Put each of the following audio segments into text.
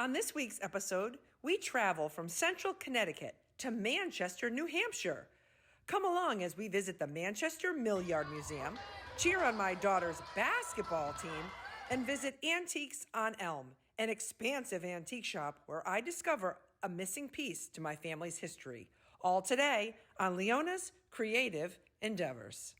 On this week's episode, we travel from central Connecticut to Manchester, New Hampshire. Come along as we visit the Manchester Millyard Museum, cheer on my daughter's basketball team, and visit Antiques on Elm, an expansive antique shop where I discover a missing piece to my family's history. All today on Leona's Creative Endeavors.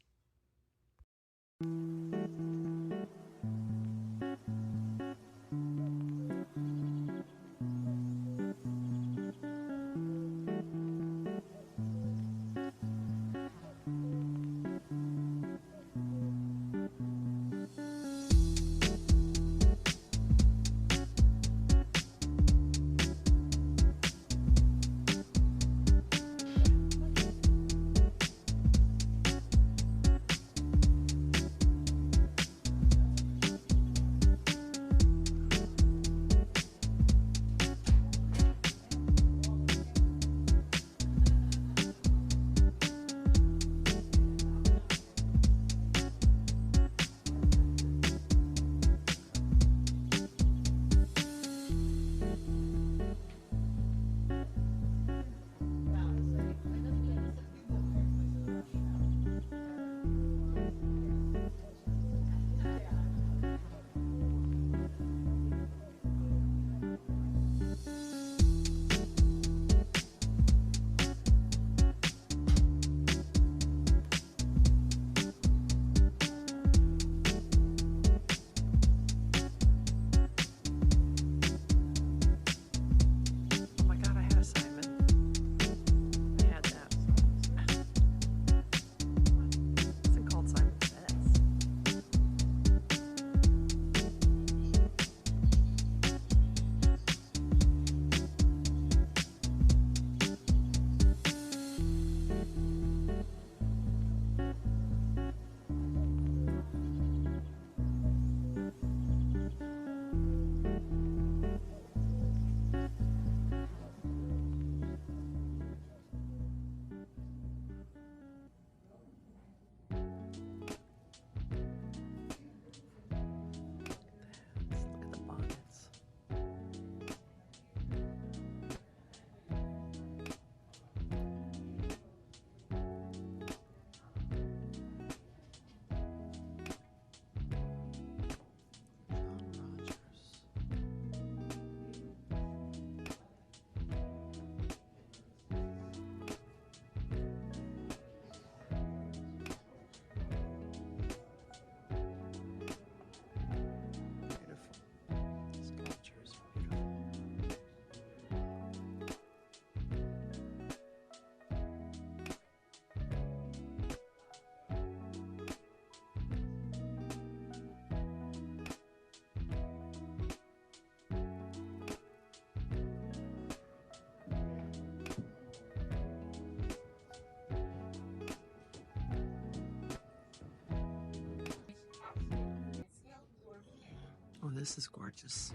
Oh, this is gorgeous.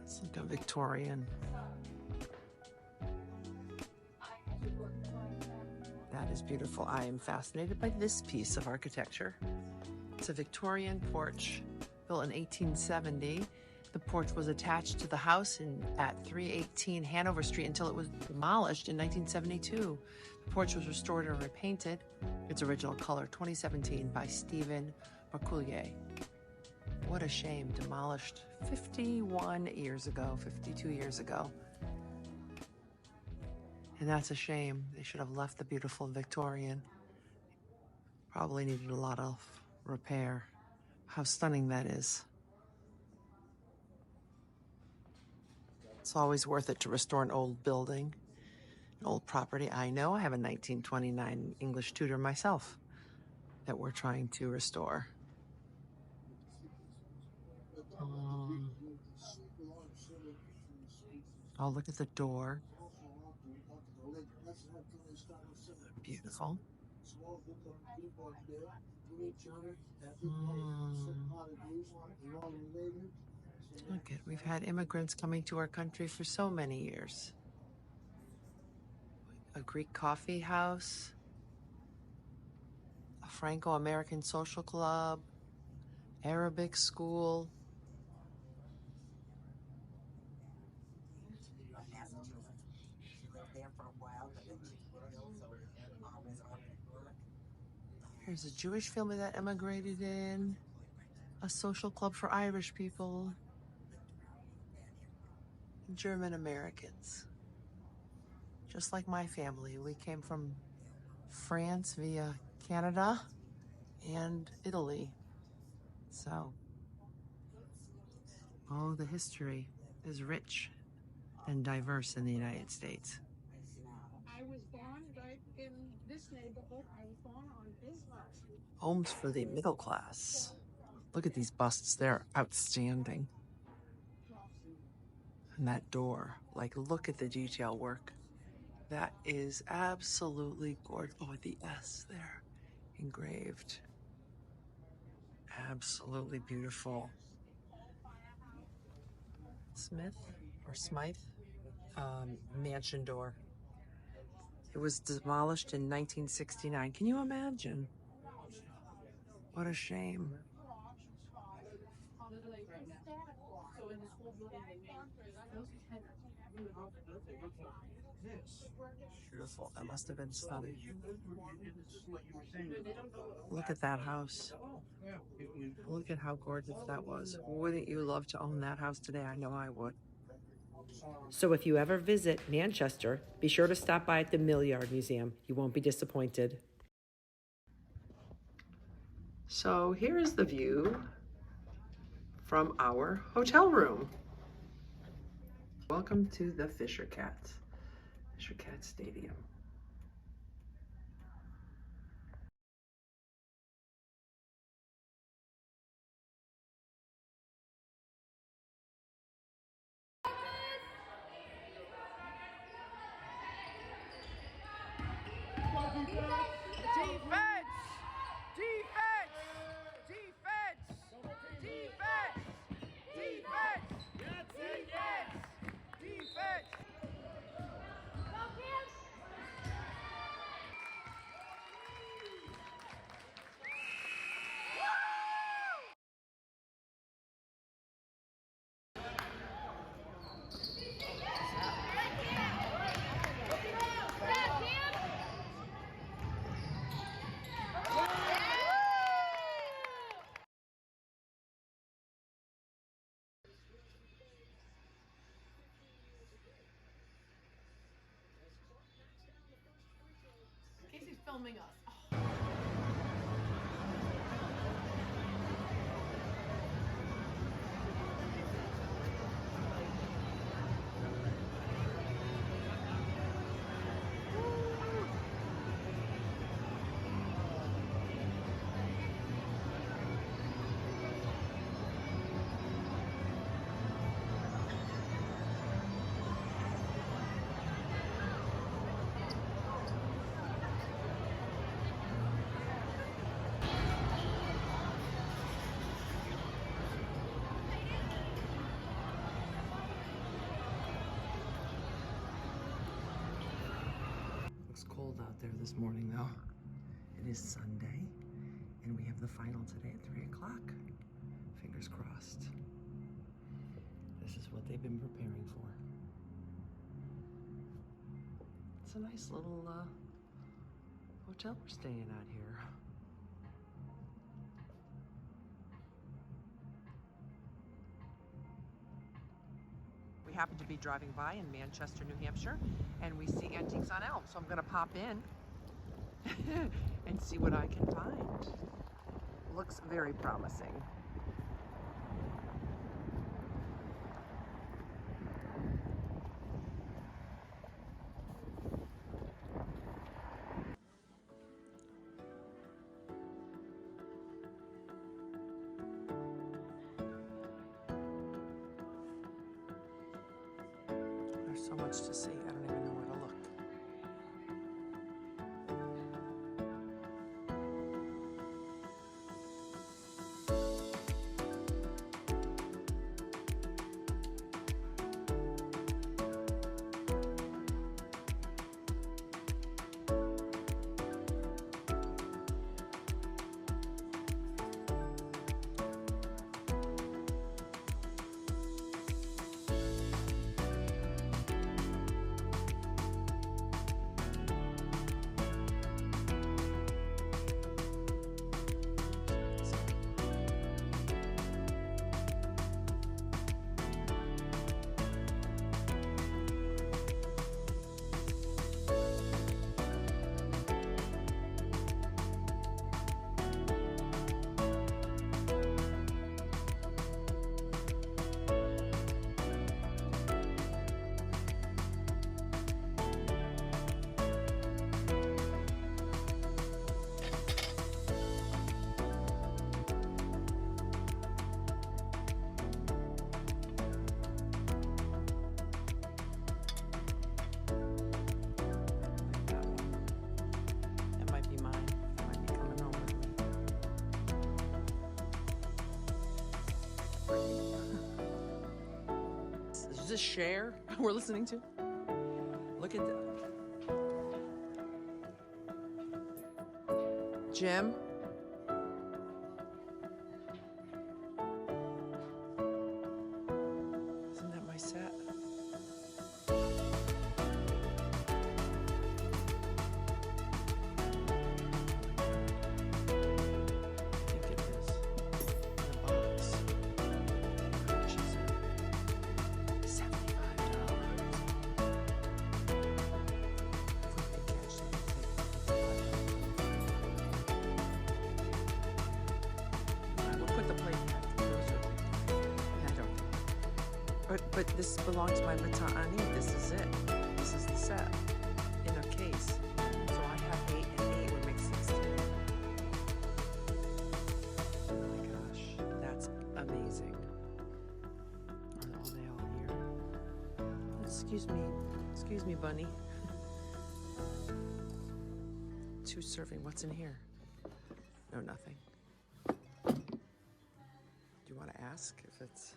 It's like a Victorian. That is beautiful. I am fascinated by this piece of architecture. It's a Victorian porch built in 1870. The porch was attached to the house at 318 Hanover Street until it was demolished in 1972. The porch was restored and repainted its original color, 2017, by Stephen Marcoullier. What a shame, demolished 51 years ago, 52 years ago. And that's a shame. They should have left the beautiful Victorian. Probably needed a lot of repair. How stunning that is. It's always worth it to restore an old building, an old property. I know I have a 1929 English tutor myself that we're trying to restore. Oh, look at the door. Beautiful. Look at, we've had immigrants coming to our country for so many years. A Greek coffee house, a Franco-American social club, Arabic school. Here's a Jewish family that immigrated in, a social club for Irish people, German Americans. Just like my family, we came from France via Canada and Italy. So, oh, the history is rich and diverse in the United States. I was born right in this neighborhood. I was born on Bismarck Street. Homes for the middle class. Look at these busts, they're outstanding. And that door, like, look at the detail work. That is absolutely gorgeous. Oh, the S there, engraved. Absolutely beautiful. Smith or Smythe mansion door. It was demolished in 1969. Can you imagine? What a shame. Beautiful. That must have been stunning. Look at that house. Look at how gorgeous that was. Wouldn't you love to own that house today? I know I would. So if you ever visit Manchester, be sure to stop by at the Millyard Museum. You won't be disappointed. So here is the view from our hotel room. Welcome to the Fisher Cats Stadium. Casey's filming us. Looks cold out there this morning though. It is Sunday and we have the final today at 3 o'clock. Fingers crossed. This is what they've been preparing for. It's a nice little hotel we're staying at here. We happen to be driving by in Manchester, New Hampshire, and we see Antiques on Elm, so I'm gonna pop in and see what I can find. Looks very promising. There's so much to see, I don't even know where to look. this Cher we're listening to? Look at that. Jim? Isn't that my set? But this belongs to my Mata'ani. This is it. This is the set in a case. So I have 8 and 8 would make 16. Oh my gosh, that's amazing. Are they all here? Excuse me, bunny. 2 serving. What's in here? No, nothing. Do you want to ask if it's?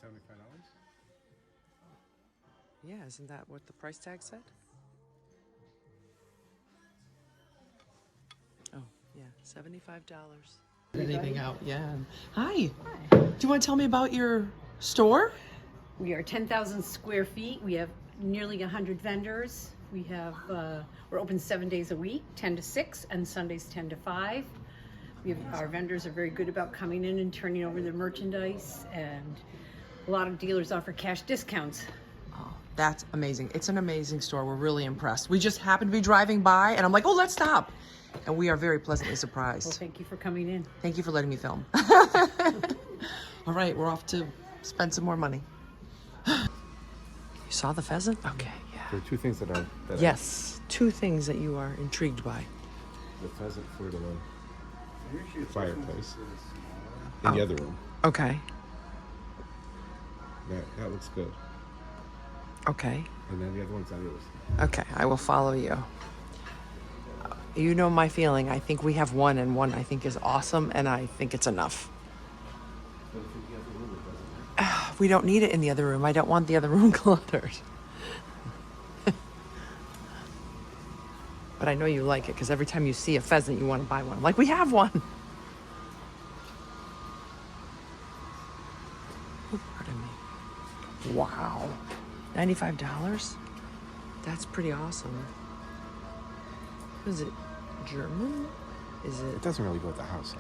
$75? Yeah, isn't that what the price tag said? Oh, yeah, $75. Anything out? Yeah. Hi. Do you want to tell me about your store? We are 10,000 square feet. We have nearly 100 vendors. We have, we're open 7 days a week, 10 to 6, and Sundays 10 to 5. Our vendors are very good about coming in and turning over their merchandise, and a lot of dealers offer cash discounts. Oh, that's amazing. It's an amazing store. We're really impressed. We just happened to be driving by, and I'm like, oh, let's stop. And we are very pleasantly surprised. Well, thank you for coming in. Thank you for letting me film. All right, we're off to spend some more money. You saw the pheasant? Okay, yeah. There are 2 things that Yes, 2 things that you are intrigued by. The pheasant flew to the fireplace in the other room. Okay. That looks good. Okay. And then the other one's on yours. Okay, I will follow you. You know my feeling. I think we have one, and one I think is awesome, and I think it's enough. But if in the other room, it doesn't matter. We don't need it in the other room. I don't want the other room cluttered. But I know you like it, because every time you see a pheasant, you want to buy one. I'm like, we have one. Oh, pardon me. Wow. $95? That's pretty awesome. Is it German? Is It it? doesn't really go with the house.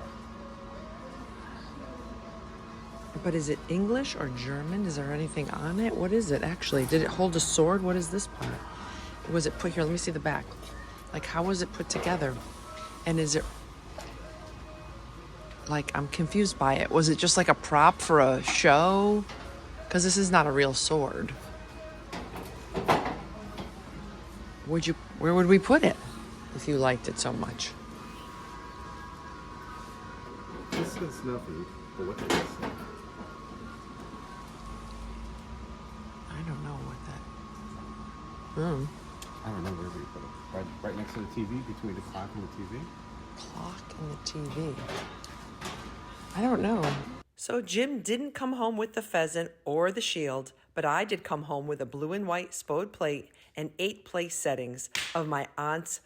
But is it English or German? Is there anything on it? What is it actually? Did it hold a sword? What is this part? Was it put here? Let me see the back. Like, how was it put together? And is it, like, I'm confused by it. Was it just like a prop for a show? Because this is not a real sword. Where would we put it if you liked it so much? This is nothing, but what it is. I don't know what that. I don't know where we put it. Right next to the TV, between the clock and the TV. Clock and the TV. I don't know. So Jim didn't come home with the pheasant or the shield, but I did come home with a blue and white spode plate and 8 place settings of my aunt's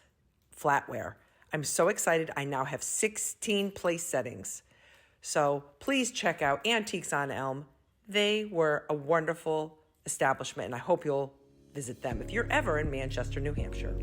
flatware. I'm so excited. I now have 16 place settings. So please check out Antiques on Elm. They were a wonderful establishment, and I hope you'll visit them if you're ever in Manchester, New Hampshire.